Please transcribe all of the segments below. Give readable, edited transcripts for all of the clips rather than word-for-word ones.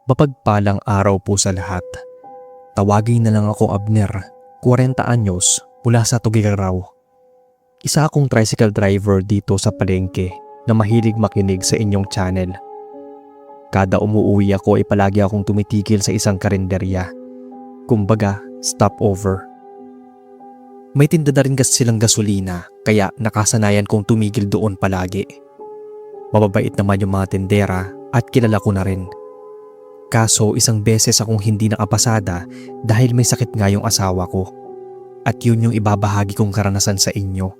Mapagpalang araw po sa lahat. Tawagin na lang ako Abner, 40 anyos, mula sa Tugigaraw. Isa akong tricycle driver dito sa palengke na mahilig makinig sa inyong channel. Kada umuwi ako ay palagi akong tumitigil sa isang karinderya. Kumbaga, stopover. May tinda na rin kasi silang gasolina kaya nakasanayan kong tumigil doon palagi. Mababait naman yung mga tindera at kilala ko na rin. Kaso isang beses akong hindi nakapasada dahil may sakit nga yung asawa ko. At yun yung ibabahagi kong karanasan sa inyo.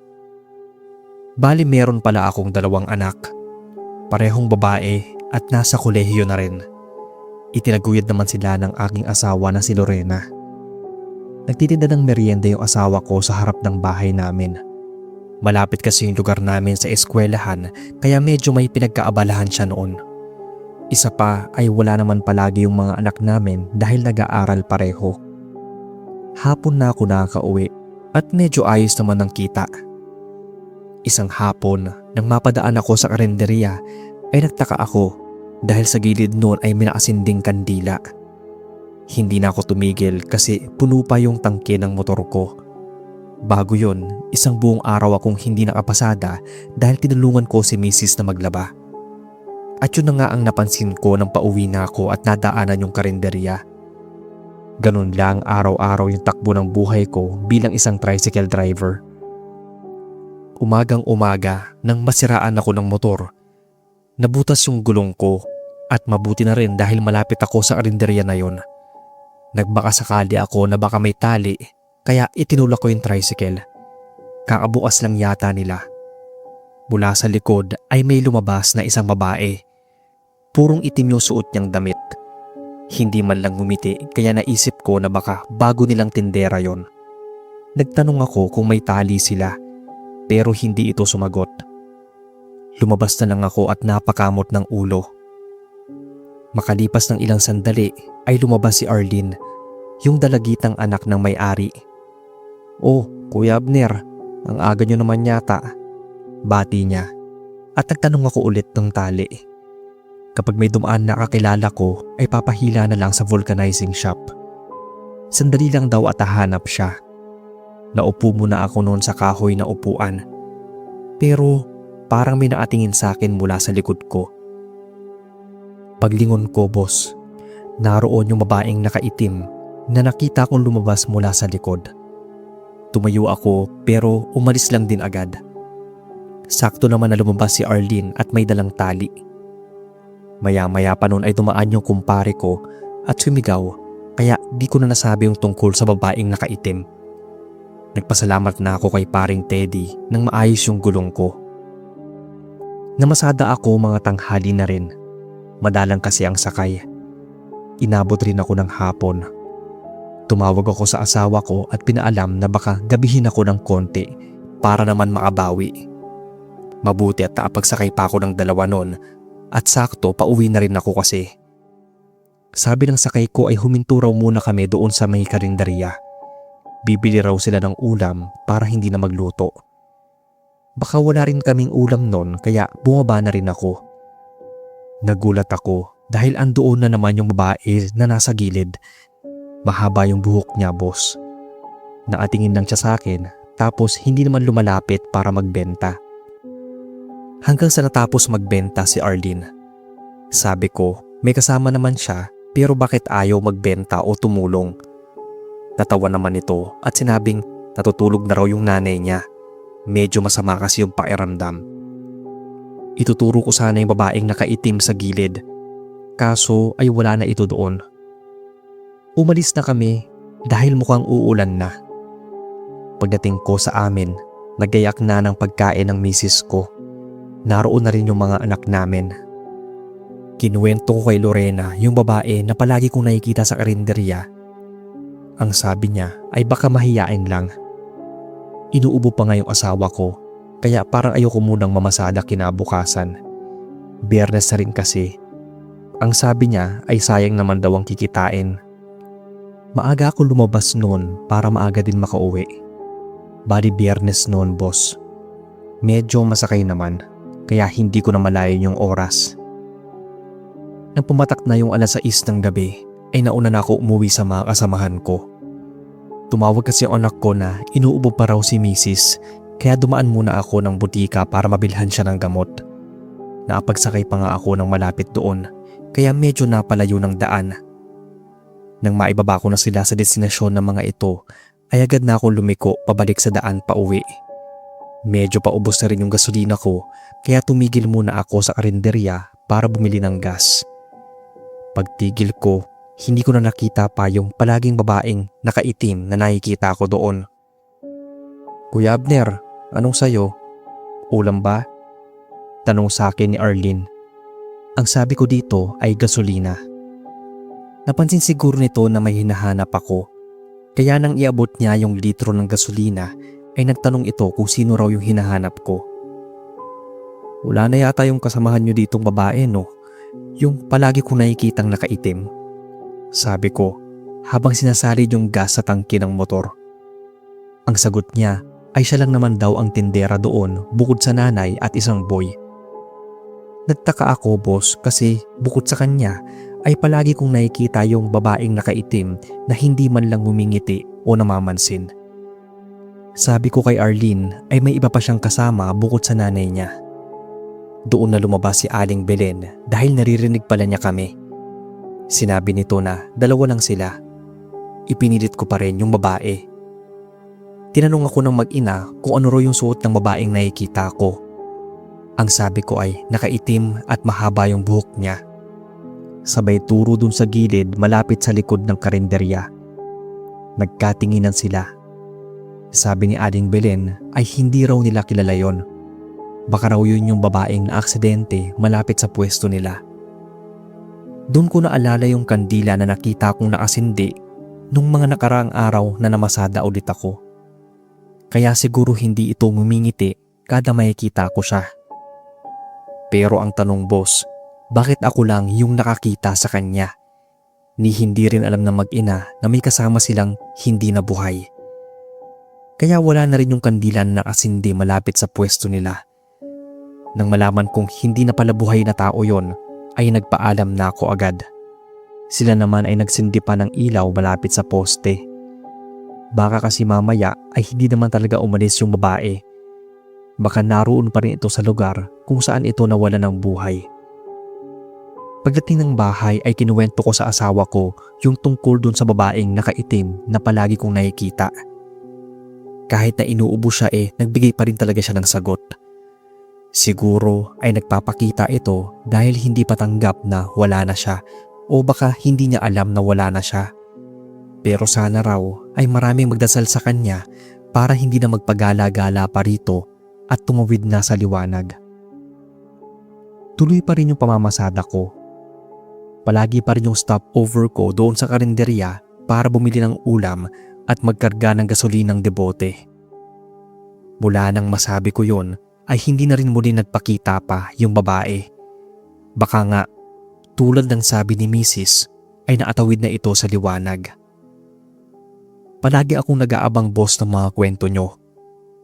Bali meron pala akong 2 anak. Parehong babae at nasa kolehiyo na rin. Itinaguyod naman sila ng aking asawa na si Lorena. Nagtitinda ng merienda yung asawa ko sa harap ng bahay namin. Malapit kasi yung lugar namin sa eskwelahan kaya medyo may pinagkaabalahan siya noon. Isa pa ay wala naman palagi yung mga anak namin dahil nag-aaral pareho. Hapon na ako nakakauwi at medyo ayos naman ang kita. Isang hapon nang mapadaan ako sa karinderya ay nagtaka ako dahil sa gilid noon ay may nakasinding kandila. Hindi na ako tumigil kasi puno pa yung tangke ng motor ko. Bago yon, isang buong araw akong hindi nakapasada dahil tinulungan ko si Mrs. na maglaba. At yun na nga ang napansin ko nang pauwi na ako at nadaanan yung karinderya. Ganun lang araw-araw yung takbo ng buhay ko bilang isang tricycle driver. Umagang umaga nang masiraan ako ng motor. Nabutas yung gulong ko at mabuti na rin dahil malapit ako sa karinderya na yon. Nagbaka sakali ako na baka may tali kaya itinulak ko yung tricycle. Kakabukas lang yata nila. Mula sa likod ay may lumabas na isang babae. Purong itim yung suot niyang damit. Hindi man lang ngumiti kaya naisip ko na baka bago nilang tindera yon. Nagtanong ako kung may tali sila pero hindi ito sumagot. Lumabas na lang ako at napakamot ng ulo. Makalipas ng ilang sandali ay lumabas si Arlene, yung dalagitang anak ng may-ari. "Oh, Kuya Abner, ang aga nyo naman yata." Bati niya at nagtanong ako ulit ng tali. Kapag may dumaan na kakilala ko ay papahila na lang sa vulcanizing shop. Sandali lang daw at hahanap siya. Naupo muna ako noon sa kahoy na upuan. Pero parang may nakatingin sa akin mula sa likod ko. Paglingon ko, boss, naroon yung babaeng nakaitim na nakita kong lumabas mula sa likod. Tumayo ako pero umalis lang din agad. Sakto naman na lumabas si Arlene at may dalang tali. Maya-maya pa noon ay dumaan yung kumpare ko at sumigaw kaya di ko na nasabi yung tungkol sa babaeng nakaitim. Nagpasalamat na ako kay paring Teddy nang maayos yung gulong ko. Namasada ako mga tanghali na rin. Madalang kasi ang sakay. Inabot rin ako ng hapon. Tumawag ako sa asawa ko at pinaalam na baka gabihin ako ng konti para naman makabawi. Mabuti at nakapagsakay pa ako ng 2 noon at sakto pauwi na rin ako kasi. Sabi ng sakay ko ay huminto raw muna kami doon sa may karinderya. Bibili raw sila ng ulam para hindi na magluto. Baka wala rin kaming ulam noon kaya bumaba na rin ako. Nagulat ako dahil andoon na naman yung babae na nasa gilid. Mahaba yung buhok niya, boss. Nakatingin lang siya sa akin tapos hindi naman lumalapit para magbenta. Hanggang sa natapos magbenta si Arlene. Sabi ko, may kasama naman siya pero bakit ayaw magbenta o tumulong? Natawa naman ito at sinabing natutulog na raw yung nanay niya. Medyo masama kasi yung pakiramdam. Ituturo ko sana yung babaeng nakaitim sa gilid. Kaso ay wala na ito doon. Umalis na kami dahil mukhang uulan na. Pagdating ko sa amin, nagayak na ng pagkain ng misis ko. Naroon na rin yung mga anak namin. Kinuwento ko kay Lorena yung babae na palagi kong nakikita sa karinderya. Ang sabi niya ay baka mahiyain lang. Inuubo pa nga yung asawa ko kaya parang ayoko munang mamasada kinabukasan. Biyernes na rin kasi. Ang sabi niya ay sayang naman daw ang kikitain. Maaga ako lumabas noon para maaga din makauwi. Bali Biyernes noon, boss. Medyo masakay naman kaya hindi ko na malayan yung oras. Nang pumatak na yung 6:00 ng gabi ay nauna na ako umuwi sa mga kasamahan ko. Tumawag kasi ang anak ko na inuubo pa raw si Mrs. Kaya dumaan muna ako ng butika para mabilhan siya ng gamot. Nakapagsakay pa nga ako ng malapit doon kaya medyo napalayo ng daan. Nang maibaba ko na sila sa destinasyon ng mga ito ay agad na ako lumiko pabalik sa daan pa uwi. Medyo paubos na rin yung gasolina ko kaya tumigil muna ako sa karinderya para bumili ng gas. Pagtigil ko, hindi ko na nakita pa yung palaging babaeng nakaitim na nakikita ko doon. "Kuya Abner, anong sayo? Ulam ba?" Tanong sa akin ni Arlene. Ang sabi ko dito ay gasolina. Napansin siguro nito na may hinahanap ako. Kaya nang iabot niya yung litro ng gasolina ay nagtanong ito kung sino raw yung hinahanap ko. "Wala na yata yung kasamahan nyo ditong babae, no? Yung palagi kong nakikitang nakaitim," sabi ko habang sinasalid yung gas sa tangke ng motor. Ang sagot niya ay siya lang naman daw ang tindera doon bukod sa nanay at isang boy. Nagtaka ako, boss, kasi bukod sa kanya ay palagi kong nakikita yung babaeng nakaitim na hindi man lang humingiti o namamansin. Sabi ko kay Arlene ay may iba pa siyang kasama bukod sa nanay niya. Doon na lumabas si Aling Belen dahil naririnig pala niya kami. Sinabi nito na 2 lang sila. Ipinilit ko pa rin yung babae. Tinanong ako ng mag-ina kung ano raw yung suot ng babaeng nakikita ko. Ang sabi ko ay nakaitim at mahaba yung buhok niya. Sabay turo dun sa gilid malapit sa likod ng karinderya. Nagkatinginan sila. Sabi ni Aling Belen ay hindi raw nila kilala yon. Baka raw yun yung babaeng na aksidente malapit sa pwesto nila. Doon ko naalala yung kandila na nakita kong nakasindi nung mga nakaraang araw na namasada ulit ako. Kaya siguro hindi ito ngumingiti kada makikita ko siya. Pero ang tanong, boss, bakit ako lang yung nakakita sa kanya? Ni hindi rin alam ng mag-ina na may kasama silang hindi na buhay. Kaya wala na rin yung kandila na nakasindi malapit sa pwesto nila. Nang malaman kong hindi na pala buhay na tao yon, ay nagpaalam na ako agad. Sila naman ay nagsindi pa ng ilaw malapit sa poste. Baka kasi mamaya ay hindi naman talaga umalis yung babae. Baka naroon pa rin ito sa lugar kung saan ito nawala ng buhay. Pagdating ng bahay ay kinuwento ko sa asawa ko yung tungkol dun sa babaeng nakaitim na palagi kong nakikita. Kahit na inuubo siya nagbigay pa rin talaga siya ng sagot. Siguro ay nagpapakita ito dahil hindi pa tanggap na wala na siya o baka hindi niya alam na wala na siya. Pero sana raw ay maraming magdasal sa kanya para hindi na magpagala-gala pa rito at tumawid na sa liwanag. Tuloy pa rin yung pamamasada ko. Palagi pa rin yung stopover ko doon sa karinderya para bumili ng ulam at magkarga ng gasolinang debote. Mula nang masabi ko yun, ay hindi na rin muli nagpakita pa yung babae. Baka nga, tulad ng sabi ni Mrs., ay naatawid na ito sa liwanag. Palagi akong nag-aabang, boss, ng mga kwento nyo.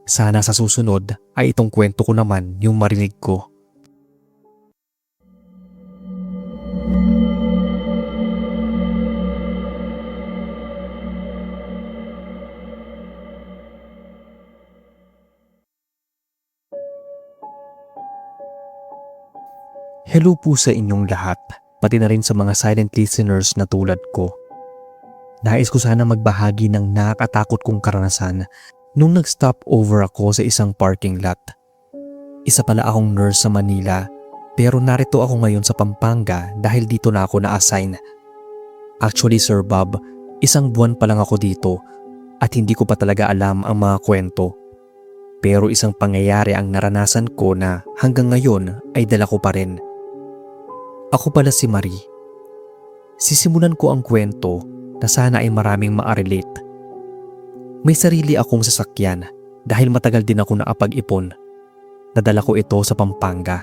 Sana sa susunod ay itong kwento ko naman yung marinig ko. Hello po sa inyong lahat, pati na rin sa mga silent listeners na tulad ko. Nais ko sana magbahagi ng nakakatakot kong karanasan nung nag-stop over ako sa isang parking lot. Isa pala akong nurse sa Manila, pero narito ako ngayon sa Pampanga dahil dito na ako na-assign. Actually, Sir Bob, 1 buwan pa lang ako dito at hindi ko pa talaga alam ang mga kwento. Pero isang pangyayari ang naranasan ko na hanggang ngayon ay dala ko pa rin. Ako pala si Marie. Sisimulan ko ang kwento na sana ay maraming ma-relate. May sarili akong sasakyan dahil matagal din ako nakapag-ipon. Nadala ko ito sa Pampanga.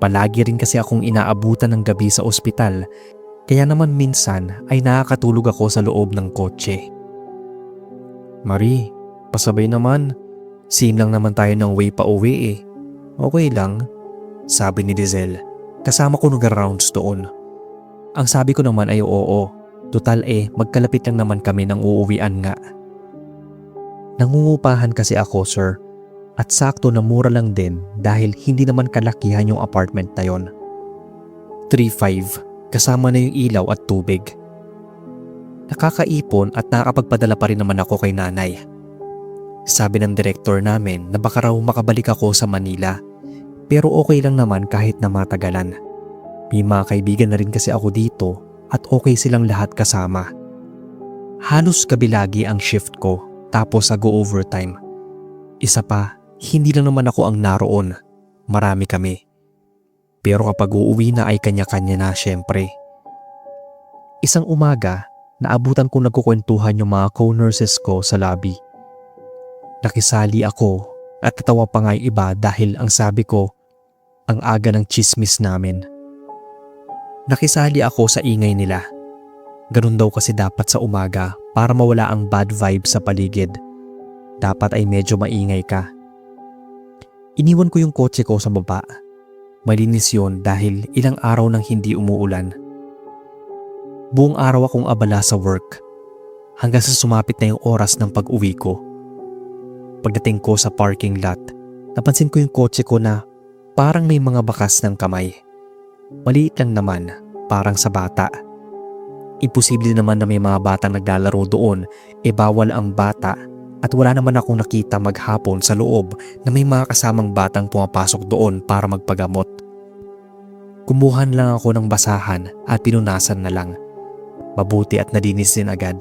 Palagi rin kasi akong inaabutan ng gabi sa ospital, kaya naman minsan ay nakakatulog ako sa loob ng kotse. "Marie, pasabay naman. Same lang naman tayo ng way pa uwi eh. Okay lang," sabi ni Dizel. Kasama ko nag-rounds doon. Ang sabi ko naman ay oo. Total magkalapit lang naman kami ng uuwian nga. Nangungupahan kasi ako, sir. At sakto na mura lang din dahil hindi naman kalakihan yung apartment na yon. 3,500 kasama na yung ilaw at tubig. Nakakaipon at nakakapagpadala pa rin naman ako kay nanay. Sabi ng direktor namin na baka raw makabalik ako sa Manila. Pero okay lang naman kahit na matagalan. May mga kaibigan na rin kasi ako dito at okay silang lahat kasama. Halos kabilagi ang shift ko tapos go-overtime. Isa pa, hindi lang naman ako ang naroon. Marami kami. Pero kapag uuwi na ay kanya-kanya na syempre. Isang umaga, naabutan kong nagkukwentuhan yung mga co-nurses ko sa lobby. Nakisali ako at natawa pa nga yung iba dahil ang sabi ko, ang aga ng chismis namin. Nakisali ako sa ingay nila. Ganun daw kasi dapat sa umaga para mawala ang bad vibe sa paligid. Dapat ay medyo maingay ka. Iniwan ko yung kotse ko sa baba. Malinis yun dahil ilang araw nang hindi umuulan. Buong araw akong abala sa work hanggang sa sumapit na yung oras ng pag-uwi ko. Pagdating ko sa parking lot, napansin ko yung kotse ko na parang may mga bakas ng kamay. Maliit lang naman, parang sa bata. Imposible naman na may mga batang naglalaro doon, bawal ang bata at wala naman akong nakita maghapon sa loob na may mga kasamang batang pumapasok doon para magpagamot. Kumuhan lang ako ng basahan at pinunasan na lang. Mabuti at nalinis din agad.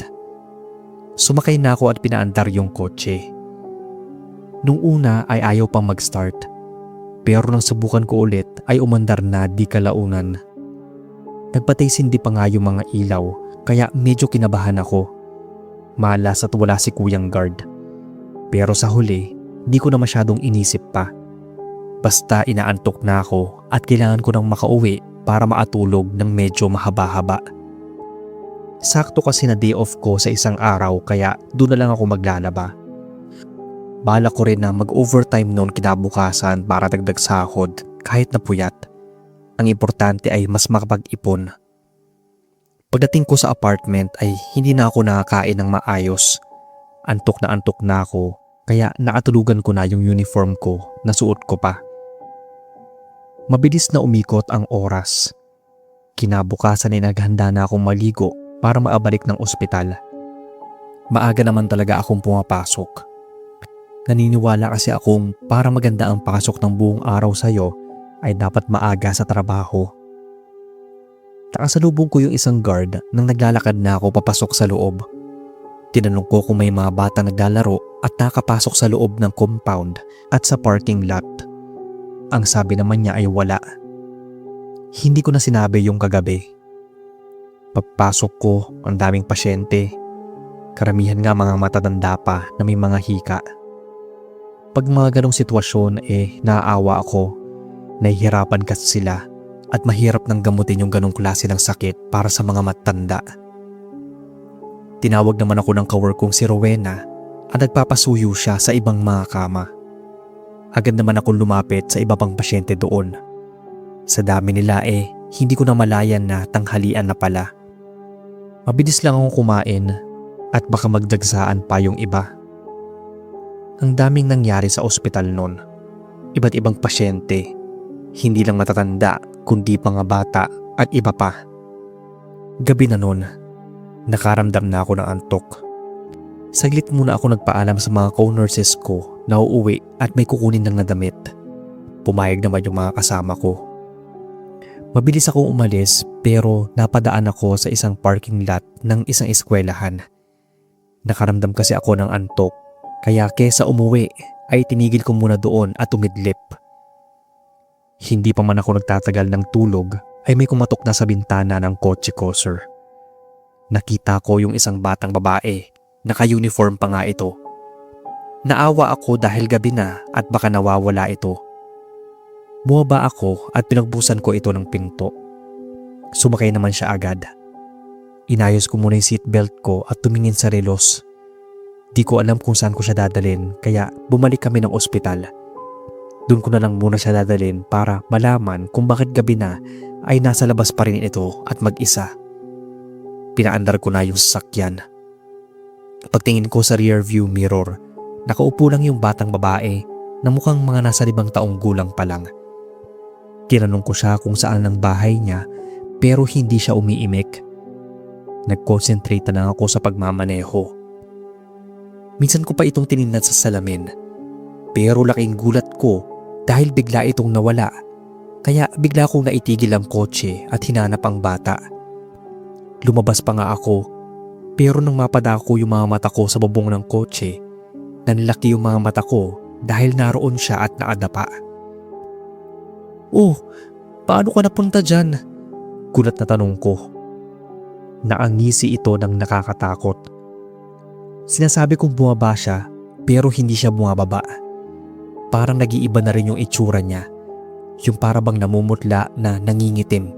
Sumakay na ako at pinaandar yung kotse. Nung una ay ayaw pang mag-start. Pero nang subukan ko ulit ay umandar na di kalaunan. Nagpatay-sindi pa nga yung mga ilaw kaya medyo kinabahan ako. Malas at wala si Kuyang guard. Pero sa huli, di ko na masyadong inisip pa. Basta inaantok na ako at kailangan ko nang makauwi para maatulog ng medyo mahaba-haba. Sakto kasi na day off ko sa isang araw kaya doon na lang ako maglalaba. Balak ko rin na mag-overtime noon kinabukasan para dagdag sahod kahit na puyat. Ang importante ay mas makapag-ipon. Pagdating ko sa apartment ay hindi na ako nakakain ng maayos. Antok na ako kaya nakatulugan ko na yung uniform ko na suot ko pa. Mabilis na umikot ang oras. Kinabukasan ay naghanda na akong maligo para maabalik ng ospital. Maaga naman talaga akong pumapasok. Naniniwala kasi akong para maganda ang pasok ng buong araw sa'yo ay dapat maaga sa trabaho. Nakasalubong ko yung isang guard nang naglalakad na ako papasok sa loob. Tinanong ko kung may mga bata naglalaro at nakapasok sa loob ng compound at sa parking lot. Ang sabi naman niya ay wala. Hindi ko na sinabi yung kagabi. Pagpasok ko, ang daming pasyente. Karamihan nga mga matatanda pa na may mga hika. Pag mga ganong sitwasyon naaawa ako. Nahihirapan kasi sila at mahirap nang gamutin yung ganong klase ng sakit para sa mga matanda. Tinawag naman ako ng kawork kong si Rowena at nagpapasuyo siya sa ibang mga kama. Agad naman akong lumapit sa iba pang pasyente doon. Sa dami nila hindi ko na malayan na tanghalian na pala. Mabilis lang akong kumain at baka magdagsaan pa yung iba. Ang daming nangyari sa ospital noon. Iba't ibang pasyente, hindi lang matatanda kundi mga bata at iba pa. Gabi na noon, nakaramdam na ako ng antok. Saglit muna ako nagpaalam sa mga co-nurses ko na uuwi at may kukunin lang na damit. Pumayag naman yung mga kasama ko. Mabilis akong umalis pero napadaan ako sa isang parking lot ng isang eskwelahan. Nakaramdam kasi ako ng antok. Kaya kesa umuwi ay tinigil ko muna doon at umidlip. Hindi pa man ako nagtatagal ng tulog ay may kumatok na sa bintana ng kotse ko, sir. Nakita ko yung isang batang babae, naka-uniform pa nga ito. Naawa ako dahil gabi na at baka nawawala ito. Bumaba ako at pinagbusan ko ito ng pinto. Sumakay naman siya agad. Inayos ko muna yung seatbelt ko at tumingin sa relos. Di ko alam kung saan ko siya dadalhin kaya bumalik kami ng ospital. Doon ko na lang muna siya dadalhin para malaman kung bakit gabi na ay nasa labas pa rin ito at mag-isa. Pinaandar ko na yung sasakyan. Pagtingin ko sa rear view mirror, nakaupo lang yung batang babae na mukhang mga nasa 5 taong gulang pa lang. Tinanong ko siya kung saan ang bahay niya pero hindi siya umiimik. Nag-concentrate na lang ako sa pagmamaneho. Minsan ko pa itong tiningnan sa salamin pero laking gulat ko dahil bigla itong nawala. Kaya bigla kong naitigil ang kotse at hinanap ang bata. Lumabas pa nga ako pero nang mapadako yung mga mata ko sa bubong ng kotse, nanlaki yung mga mata ko dahil naroon siya at naadapa. "Oh, paano ka napunta dyan?" Gulat na tanong ko. Naangisi ito ng nakakatakot. Sinasabi kong bumaba siya pero hindi siya bumababa. Parang nag-iiba na rin yung itsura niya. Yung para bang namumutla na nangingitim.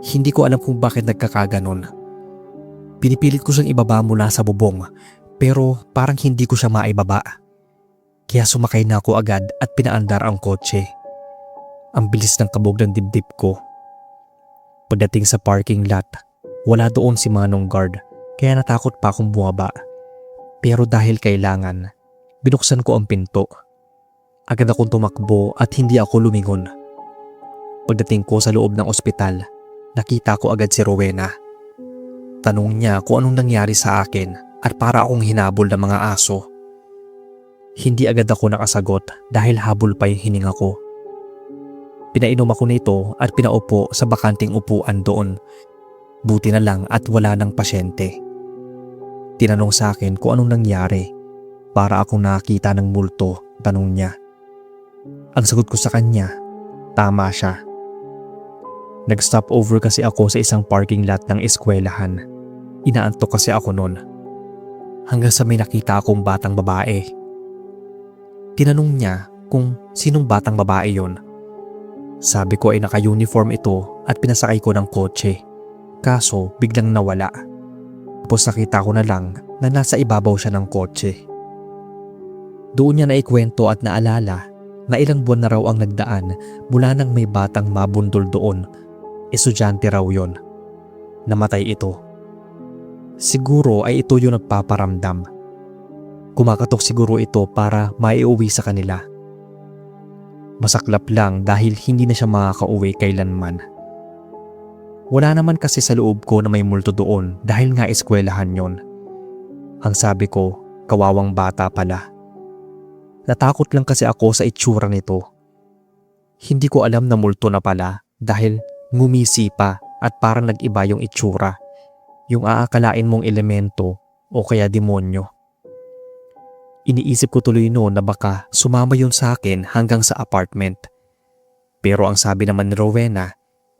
Hindi ko alam kung bakit nagkakaganon. Pinipilit ko siyang ibaba mula sa bubong pero parang hindi ko siya maibaba. Kaya sumakay na ako agad at pinaandar ang kotse. Ang bilis ng kabog ng dibdib ko. Pagdating sa parking lot, wala doon si Manong guard kaya natakot pa akong bumaba. Pero dahil kailangan, binuksan ko ang pinto. Agad akong tumakbo at hindi ako lumingon. Pagdating ko sa loob ng ospital, nakita ko agad si Rowena. Tanong niya kung anong nangyari sa akin at para akong hinabol ng mga aso. Hindi agad ako nakasagot dahil habol pa yung hininga ko. Pinainom ako nito at pinaupo sa bakanting upuan doon. Buti na lang at wala ng pasyente. Tinanong sa akin kung anong nangyari. Para akong nakakita ng multo, tanong niya. Ang sagot ko sa kanya, tama siya. Nag-stop over kasi ako sa isang parking lot ng eskwelahan. Inaantok kasi ako noon. Hanggang sa may nakita akong batang babae. Tinanong niya kung sinong batang babae yon. Sabi ko ay naka-uniform ito at pinasakay ko ng kotse. Kaso biglang nawala. Tapos nakita ko na lang na nasa ibabaw siya ng kotse. Doon niya naikwento at naalala na ilang buwan na raw ang nagdaan mula nang may batang mabundol doon. Estudyante raw yon. Namatay ito. Siguro ay ito yung nagpaparamdam. Kumakatok siguro ito para maiuwi sa kanila. Masaklap lang dahil hindi na siya makakauwi kailanman. Wala naman kasi sa loob ko na may multo doon dahil nga eskwelahan yon. Ang sabi ko, kawawang bata pala. Natakot lang kasi ako sa itsura nito. Hindi ko alam na multo na pala dahil ngumisi pa at parang nag-iba yung itsura. Yung aakalain mong elemento o kaya demonyo. Iniisip ko tuloy noon na baka sumama yun sa akin hanggang sa apartment. Pero ang sabi naman ni Rowena,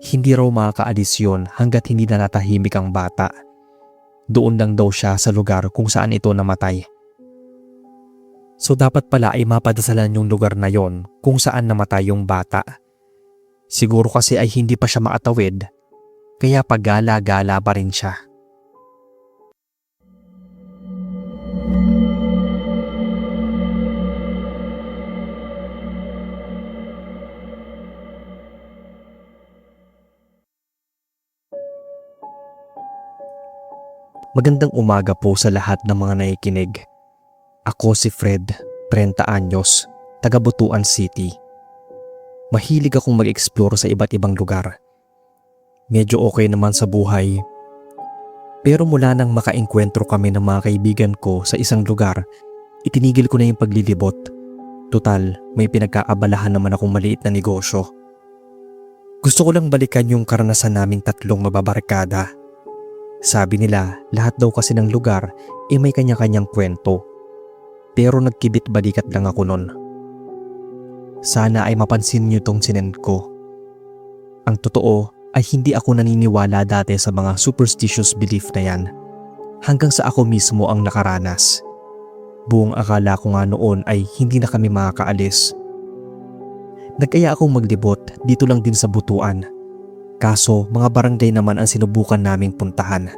hindi raw makakaalis yun hanggat hindi na natahimik ang bata. Doon lang daw siya sa lugar kung saan ito namatay. So dapat pala ay mapadasalan yung lugar na yon kung saan namatay yung bata. Siguro kasi ay hindi pa siya makatawid, kaya paggala-gala pa rin siya. Magandang umaga po sa lahat ng mga nakikinig. Ako si Fred, 30 anyos, taga Butuan City. Mahilig akong mag-explore sa iba't ibang lugar. Medyo okay naman sa buhay. Pero mula nang makaengkwentro kami ng mga kaibigan ko sa isang lugar, itinigil ko na yung paglilibot. Tutal, may pinagkaabalahan naman akong maliit na negosyo. Gusto ko lang balikan yung karanasan naming tatlong mababarkada. Sabi nila, lahat daw kasi ng lugar ay may kanya-kanyang kwento. Pero nagkibit balikat lang ako nun. Sana ay mapansin niyo tong sinend ko. Ang totoo ay hindi ako naniniwala dati sa mga superstitious belief na yan. Hanggang sa ako mismo ang nakaranas. Buong akala ko nga noon ay hindi na kami makakaalis. Nag-aya akong maglibot dito lang din sa Butuan. Kaso mga barangay naman ang sinubukan naming puntahan.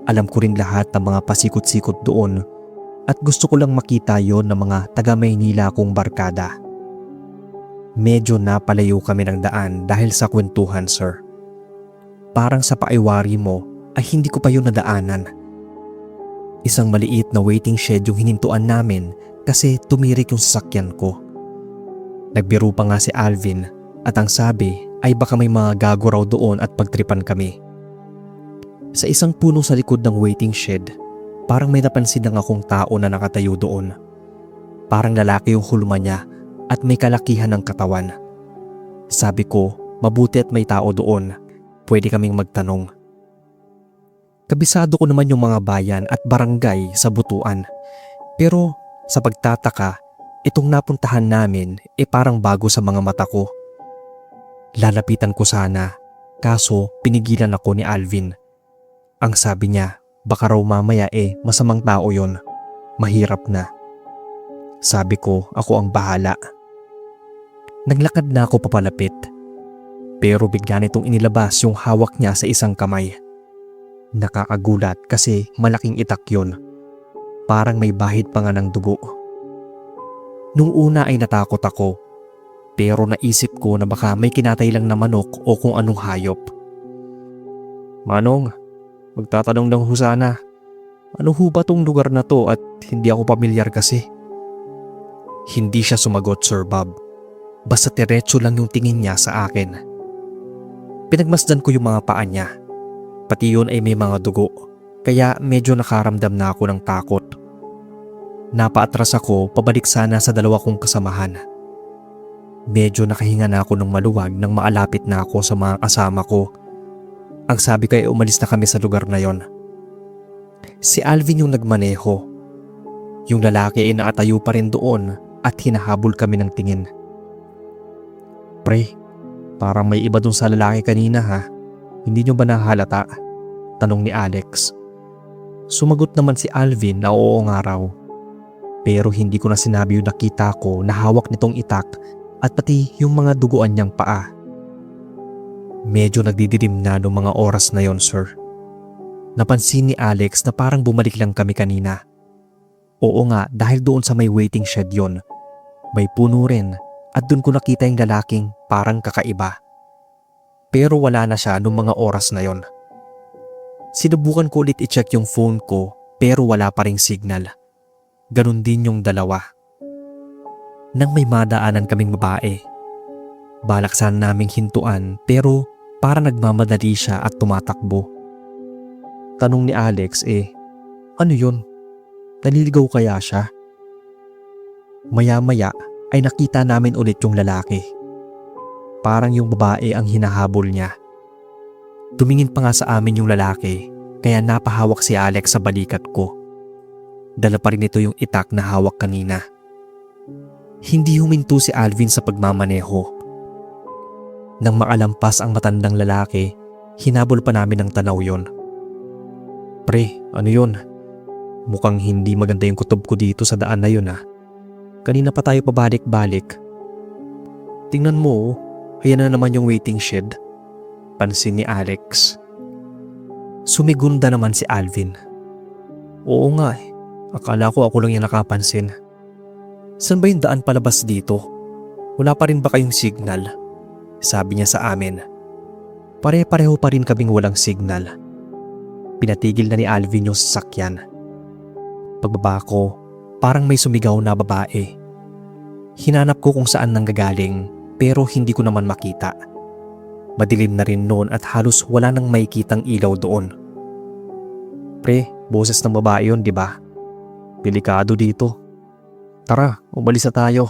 Alam ko rin lahat ng mga pasikot-sikot doon at gusto ko lang makita yon ng mga taga Maynila kong barkada. Medyo napalayo kami ng daan dahil sa kwentuhan, sir. Parang sa paiwari mo ay hindi ko pa yun nadaanan. Isang maliit na waiting shed yung hinintuan namin kasi tumirik yung sasakyan ko. Nagbiro pa nga si Alvin at ang sabi ay baka may mga gago raw doon at pagtripan kami. Sa isang puno sa likod ng waiting shed, parang may napansin ng akong tao na nakatayo doon. Parang lalaki yung hulma niya at may kalakihan ng katawan. Sabi ko, mabuti at may tao doon. Pwede kaming magtanong. Kabisado ko naman yung mga bayan at barangay sa Butuan. Pero sa pagtataka, itong napuntahan namin parang bago sa mga mata ko. Lalapitan ko sana, kaso pinigilan ako ni Alvin. Ang sabi niya, baka raw mamaya masamang tao yon. Mahirap na. Sabi ko, ako ang bahala. Naglakad na ako papalapit. Pero bigla nitong inilabas yung hawak niya sa isang kamay. Nakakagulat kasi malaking itak yun. Parang may bahid pa nga ng dugo. Nung una ay natakot ako. Pero naisip ko na baka may kinatay lang na manok o kung anong hayop. Manong, magtatanong lang ho sana. Ano ho ba tong lugar na to at hindi ako pamilyar kasi? Hindi siya sumagot, Sir Bob. Basta diretso lang yung tingin niya sa akin. Pinagmasdan ko yung mga paa niya. Pati yun ay may mga dugo, kaya medyo nakaramdam na ako ng takot. Napaatras ako pabalik sana sa dalawa kong kasamahan. Medyo nakahinga na ako ng maluwag nang maalapit na ako sa mga kasama ko. Ang sabi ko ay umalis na kami sa lugar na yon. Si Alvin yung nagmaneho. Yung lalaki ay nakatayo pa rin doon at hinahabol kami ng tingin. Pre, parang may iba dun sa lalaki kanina ha. Hindi nyo ba nahalata? Tanong ni Alex. Sumagot naman si Alvin na oo nga raw. Pero hindi ko na sinabi yung nakita ko na hawak nitong itak at pati yung mga duguan niyang paa. Medyo nagdidilim na noong mga oras na yon, sir. Napansin ni Alex na parang bumalik lang kami kanina. Oo nga, dahil doon sa may waiting shed yon. May puno rin at doon ko nakita yung lalaking parang kakaiba. Pero wala na siya noong mga oras na yon. Sinubukan ko ulit i-check yung phone ko pero wala pa ring signal. Ganon din yung dalawa. Nang may madaanan kaming babae. Balak sana naming hintuan pero para nagmamadali siya at tumatakbo. Tanong ni Alex ano yun? Naliligaw kaya siya? Maya-maya ay nakita namin ulit yung lalaki. Parang yung babae ang hinahabol niya. Tumingin pa nga sa amin yung lalaki kaya napahawak si Alex sa balikat ko. Dala pa rin ito yung itak na hawak kanina. Hindi huminto si Alvin sa pagmamaneho. Nang makalampas ang matandang lalaki, hinabol pa namin ng tanaw yon. Pre, ano yun? Mukhang hindi maganda yung kutob ko dito sa daan na yun ah. Kanina pa tayo pabalik-balik. Tingnan mo, ayan na naman yung waiting shed. Pansin ni Alex. Sumigunda naman si Alvin. Oo nga akala ko ako lang yung nakapansin. Saan ba yung daan palabas dito? Wala pa rin ba kayong signal? Sabi niya sa amin. Pare-pareho pa rin kaming walang signal. Pinatigil na ni Alvin yung sasakyan. Pagbaba ko, parang may sumigaw na babae. Hinanap ko kung saan nanggagaling pero hindi ko naman makita. Madilim na rin noon at halos wala nang makikitang ilaw doon. Pre, boses ng babae yun, di ba? Delikado dito. Tara, umalis na tayo.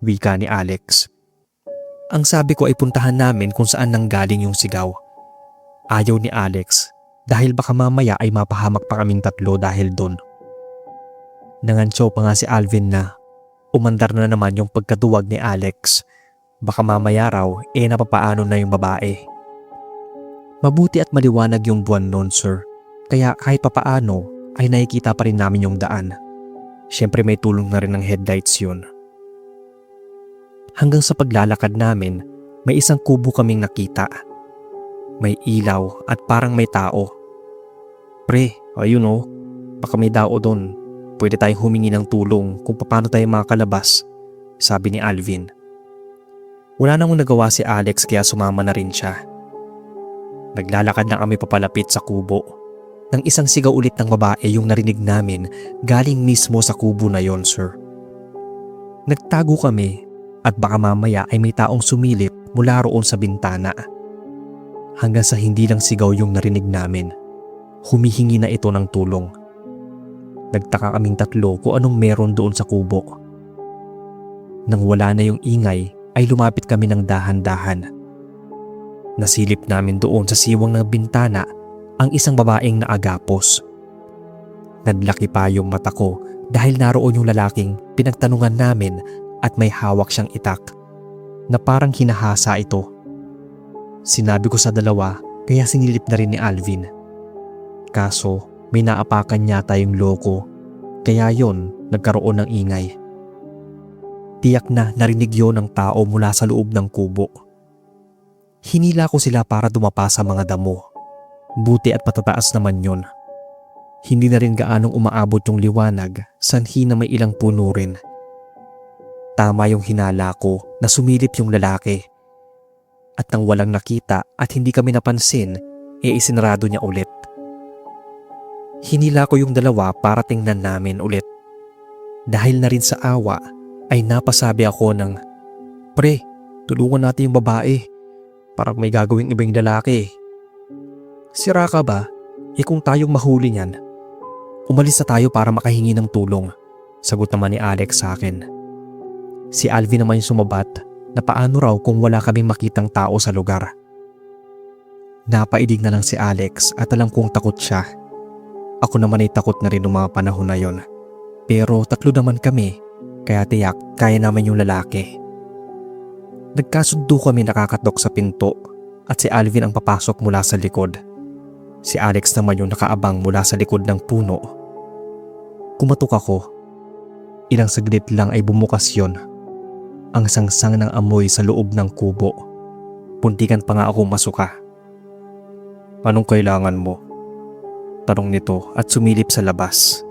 Wika ni Alex. Ang sabi ko ay puntahan namin kung saan nanggaling yung sigaw. Ayaw ni Alex dahil baka mamaya ay mapahamak pa kaming tatlo dahil doon. Nangansyaw pa nga si Alvin na umandar na naman yung pagkaduwag ni Alex. Baka mamaya raw napapaano na yung babae. Mabuti at maliwanag yung buwan noon, sir. Kaya kahit papaano ay nakikita pa rin namin yung daan. Siyempre may tulong na rin ng headlights yun. Hanggang sa paglalakad namin, may isang kubo kaming nakita. May ilaw at parang may tao. Pre, ayun oh, baka may tao doon. Pwede tayong humingi ng tulong kung paano tayo makakalabas, sabi ni Alvin. Wala nang nagawa si Alex kaya sumama na rin siya. Naglalakad na kami papalapit sa kubo. Nang isang sigaw ulit ng babae yung narinig namin galing mismo sa kubo na yon, sir. Nagtago kami at baka mamaya ay may taong sumilip mula roon sa bintana. Hanggang sa hindi lang sigaw yung narinig namin. Humihingi na ito ng tulong. Nagtaka kaming tatlo kung anong meron doon sa kubo. Nang wala na yung ingay ay lumapit kami ng dahan-dahan. Nasilip namin doon sa siwang ng bintana ang isang babaeng naagapos. Nadlaki pa yung mata ko dahil naroon yung lalaking pinagtanungan namin at may hawak siyang itak na parang hinahasa ito. Sinabi ko sa dalawa kaya sinilip na rin ni Alvin. Kaso may naapakan yata yung loko kaya yon nagkaroon ng ingay. Tiyak na narinig yon ng tao mula sa loob ng kubo. Hinila ko sila para dumapa sa mga damo. Buti at patataas naman yon. Hindi na rin gaanong umaabot yung liwanag, sanhi na may ilang puno rin. Tama yung hinala ko na sumilip yung lalaki. At nang walang nakita at hindi kami napansin, isinarado niya ulit. Hinila ko yung dalawa para tingnan namin ulit. Dahil na rin sa awa, ay napasabi ako ng, "Pre, tulungan natin yung babae. Parang may gagawing ibang lalaki." "Sira ka ba? Kung tayong mahuli niyan, umalis na tayo para makahingi ng tulong," sagot naman ni Alex sa akin. Si Alvin naman yung sumabat na paano raw kung wala kaming makitang tao sa lugar. Napaidig na lang si Alex at alam kong takot siya. Ako naman ay takot na rin noong mga panahon na yon. Pero tatlo naman kami, kaya tiyak kaya naman yung lalaki. Nagkasundo kami nakakatok sa pinto at si Alvin ang papasok mula sa likod. Si Alex naman yung nakaabang mula sa likod ng puno. Kumatok ako. Ilang saglit lang ay bumukas yon. Ang sangsang ng amoy sa loob ng kubo. Puntikan pa nga ako masuka. "Anong kailangan mo?" tanong nito at sumilip sa labas.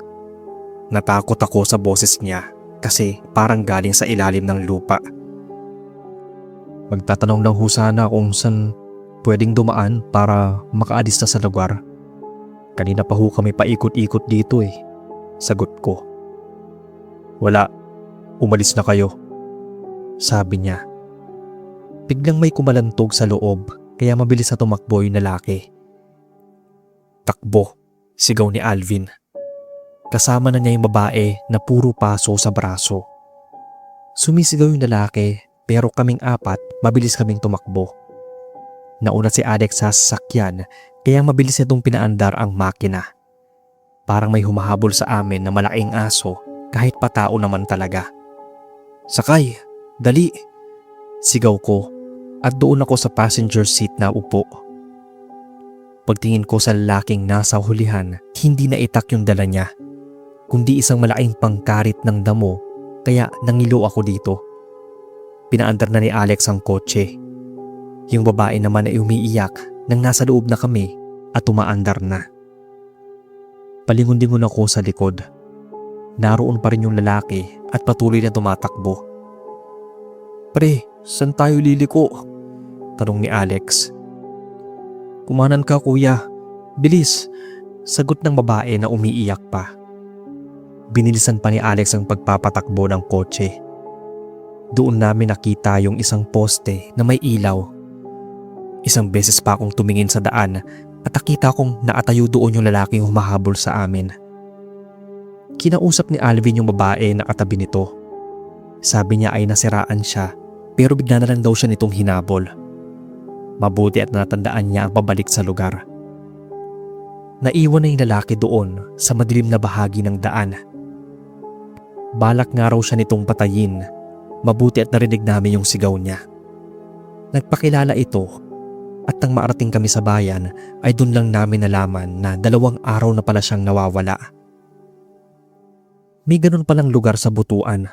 Natakot ako sa boses niya kasi parang galing sa ilalim ng lupa. "Magtatanong lang ho sana kung saan pwedeng dumaan para makaalis na sa lugar. Kanina pa ho kami paikot-ikot dito eh," sagot ko. "Wala, umalis na kayo," sabi niya. Biglang may kumalantog sa loob kaya mabilis na tumakbo yung lalaki. "Takbo," sigaw ni Alvin. Kasama na niya yung babae na puro paso sa braso. Sumisigaw yung lalaki pero kaming apat mabilis kaming tumakbo. Nauna si Alex sa sasakyan kaya mabilis nitong pinaandar ang makina. Parang may humahabol sa amin na malaking aso kahit patao naman talaga. "Sakay! Dali!" sigaw ko at doon ako sa passenger seat na upo. Pagtingin ko sa lalaking nasa hulihan, hindi na itak yung dala niya, kundi isang malaking pangkarit ng damo kaya nangilo ako dito. Pinaandar na ni Alex ang kotse. Yung babae naman ay umiiyak nang nasa loob na kami at umaandar na. Palingon-lingon ako sa likod. Naroon pa rin yung lalaki at patuloy na tumatakbo. "Pre, saan tayo liliko?" tanong ni Alex. "Kumanan ka kuya, bilis," sagot ng babae na umiiyak pa. Binilisan pa ni Alex ang pagpapatakbo ng kotse. Doon namin nakita yung isang poste na may ilaw. Isang beses pa akong tumingin sa daan at nakita kong nakatayo doon yung lalaking humahabol sa amin. Kinausap ni Alvin yung babae na katabi nito. Sabi niya ay nasiraan siya pero bigla na lang daw siya nitong hinabol. Mabuti at natandaan niya ang pabalik sa lugar. Naiwan na yung lalaki doon sa madilim na bahagi ng daan. Balak nga raw siya nitong patayin. Mabuti at narinig namin yung sigaw niya. Nagpakilala ito at nang maarating kami sa bayan ay doon lang namin nalaman na 2 araw na pala siyang nawawala. May ganun palang lugar sa Butuan.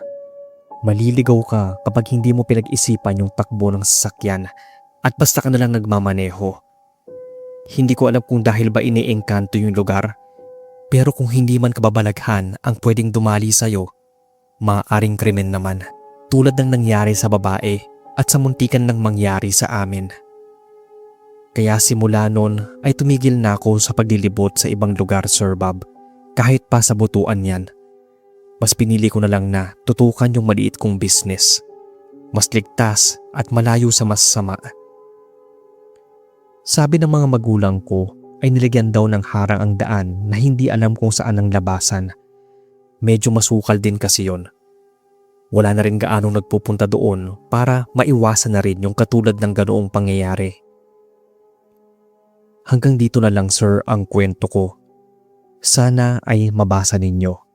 Maliligaw ka kapag hindi mo pinag-isipan yung takbo ng sasakyan at basta ka nalang nagmamaneho. Hindi ko alam kung dahil ba iniengkanto yung lugar, pero kung hindi man kababalaghan ang pwedeng dumali sa'yo, maaaring krimen naman. Tulad ng nangyari sa babae at sa muntikan ng mangyari sa amin. Kaya simula noon ay tumigil na ako sa paglilibot sa ibang lugar, Sir Bob, kahit pa sa butuan yan. Mas pinili ko na lang na tutukan yung maliit kong business. Mas ligtas at malayo sa masasama. Sabi ng mga magulang ko ay nilagyan daw ng harang ang daan na hindi alam kung saan ang labasan. Medyo masukal din kasi yon. Wala na rin gaanong nagpupunta doon para maiwasan na rin yung katulad ng ganoong pangyayari. Hanggang dito na lang, sir, ang kwento ko. Sana ay mabasa ninyo.